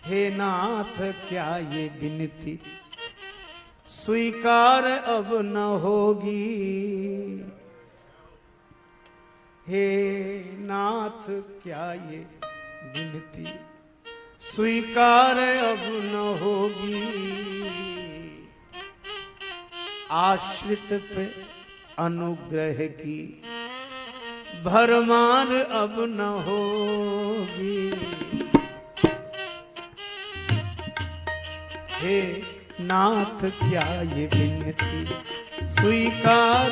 हे नाथ क्या ये विनती स्वीकार अब न होगी। हे नाथ क्या ये विनती स्वीकार अब न होगी। आश्रित पे अनुग्रह की भरमार अब न होगी। हे नाथ क्या ये विनती स्वीकार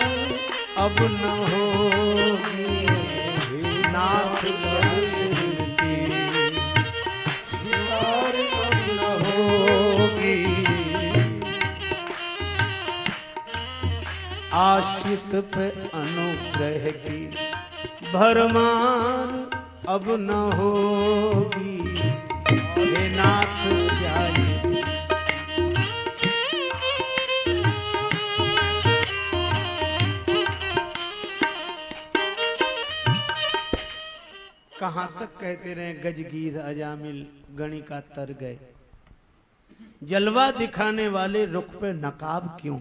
अब न होगी। हे नाथ क्या ये विनती स्वीकार अब न होगी। आश्रित पे अनुग्रह की भरमार अब न होगी। हे नाथ क्या ये कहां तक कहते रहे गजगीध अजामिल गणिका तर गए। जलवा दिखाने वाले रुख पे नकाब क्यों,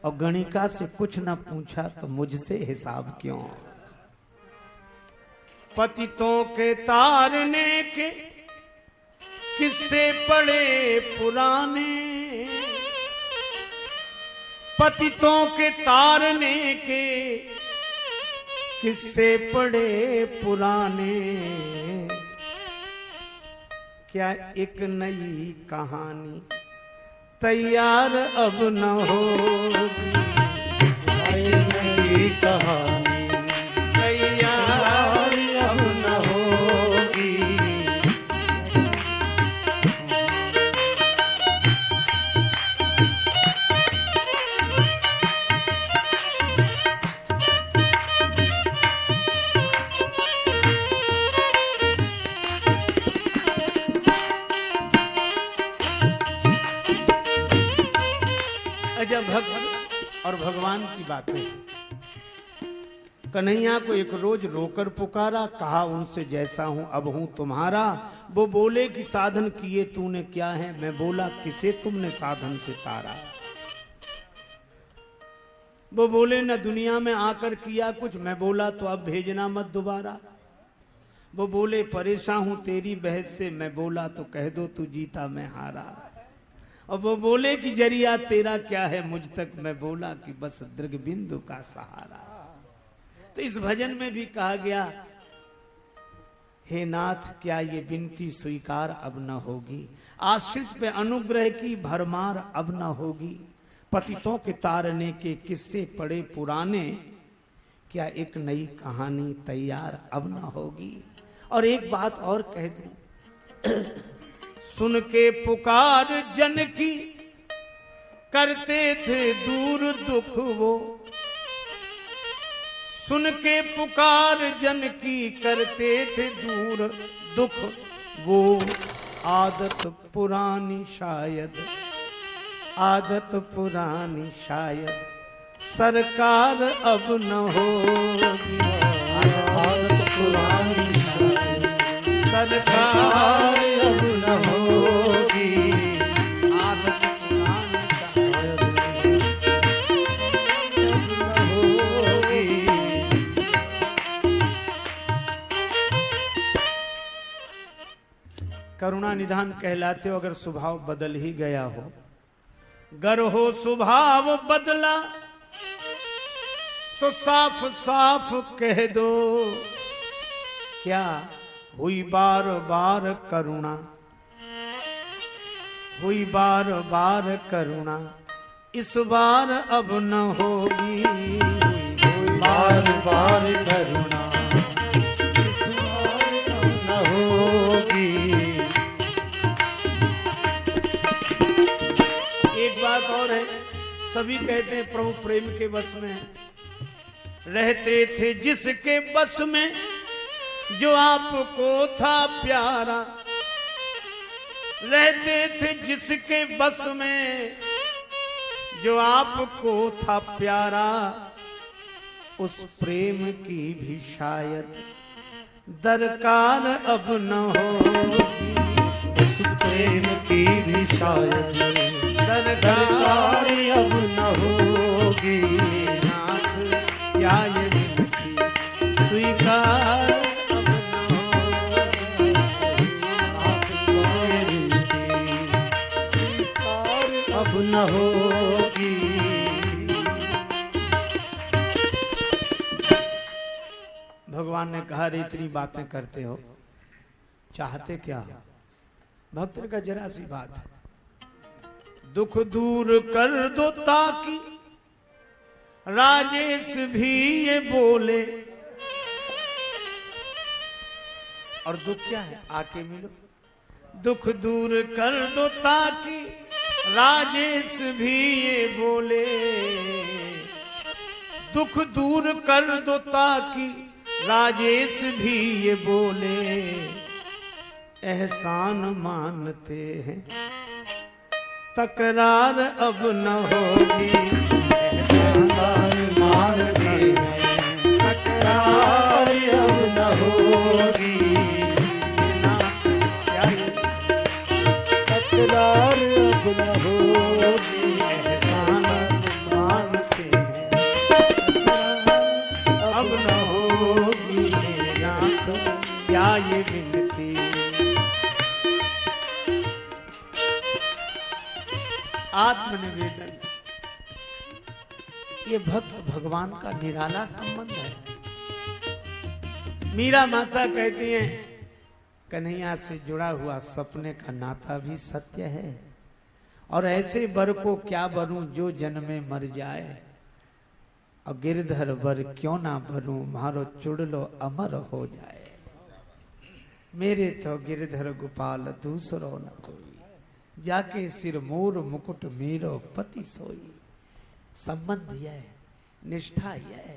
और गणिका से कुछ न पूछा तो मुझसे हिसाब क्यों। पतितों के तारने के किस्से पड़े पुराने। पतितों के तारने के किस्से पड़े पुराने। क्या एक नई कहानी तैयार अब न होगी। नई कहानी तैयार अब न होगी। भक्त और भगवान की बातें। कन्हैया को एक रोज रोकर पुकारा, कहा उनसे जैसा हूं अब हूं तुम्हारा। वो बोले कि साधन किए तूने क्या है। मैं बोला किसे तुमने साधन से तारा। वो बोले न दुनिया में आकर किया कुछ। मैं बोला तो अब भेजना मत दोबारा। वो बोले परेशान हूं तेरी बहस से। मैं बोला तो कह दो तू जीता मैं हारा। और वो बोले कि जरिया तेरा क्या है मुझ तक। मैं बोला कि बस दृग बिंदु का सहारा। तो इस भजन में भी कहा गया हे नाथ क्या ये विनती स्वीकार अब न होगी। आश्रित पे अनुग्रह की भरमार अब न होगी। पतितों के तारने के किस्से पड़े पुराने। क्या एक नई कहानी तैयार अब न होगी। और एक बात और कह दूं, सुन के पुकार जन की करते थे दूर दुख वो। सुन के पुकार जन की करते थे दूर दुख वो। आदत पुरानी शायद, आदत पुरानी शायद सरकार अब न होगी। आदत पुरानी शायद सरकार अब न होगी। आदत पुरानी शायद अब न होगी। करुणा निधान कहलाते हो अगर स्वभाव बदल ही गया हो। गर हो स्वभाव बदला तो साफ साफ कह दो। क्या हुई बार बार करुणा, हुई बार बार करुणा इस बार अब न होगी। बार बार करुणा इस बार अब न होगी। एक बात और है, सभी कहते हैं प्रभु प्रेम के बस में रहते थे जिसके बस में जो आपको था प्यारा। रहते थे जिसके बस में जो आपको था प्यारा। उस प्रेम की भी शायद दरकार अब न होगी। प्रेम की भी शायद दरकार अब न होगी। नाथ क्या ये विनती स्वीकार अब न होगी। नाथ ये विनती स्वीकार अब न होगी। भगवान ने कहा रे इतनी बातें करते हो, चाहते क्या हो? भक्त का जरा सी बात है, दुख दूर कर दो ताकि राजेश भी ये बोले। और दुख क्या है? आके मिलो। दुख दूर कर दो ताकि राजेश भी ये बोले। दुख दूर कर दो ताकि राजेश भी ये बोले। एहसान मानते हैं तकरार अब न होगी। एहसान मानते हैं तकरार अब न होगी। तकरार अब न होगी। एहसान मानते हैं अब न होगी। नाथ क्या ये विनती। आत्मनिवेदन, ये भक्त भगवान का निराला संबंध है। मीरा माता कहती हैं कन्हैया से जुड़ा हुआ सपने का नाता भी सत्य है। और ऐसे वर को क्या बनूं जो जन्मे मर जाए। और गिरधर वर क्यों ना बनूं मारो चुड़ लो अमर हो जाए। मेरे तो गिरधर गोपाल दूसरो न कोई। जाके सिर मोर मुकुट मेरो पति सोई। संबंध यह है, निष्ठा यह है,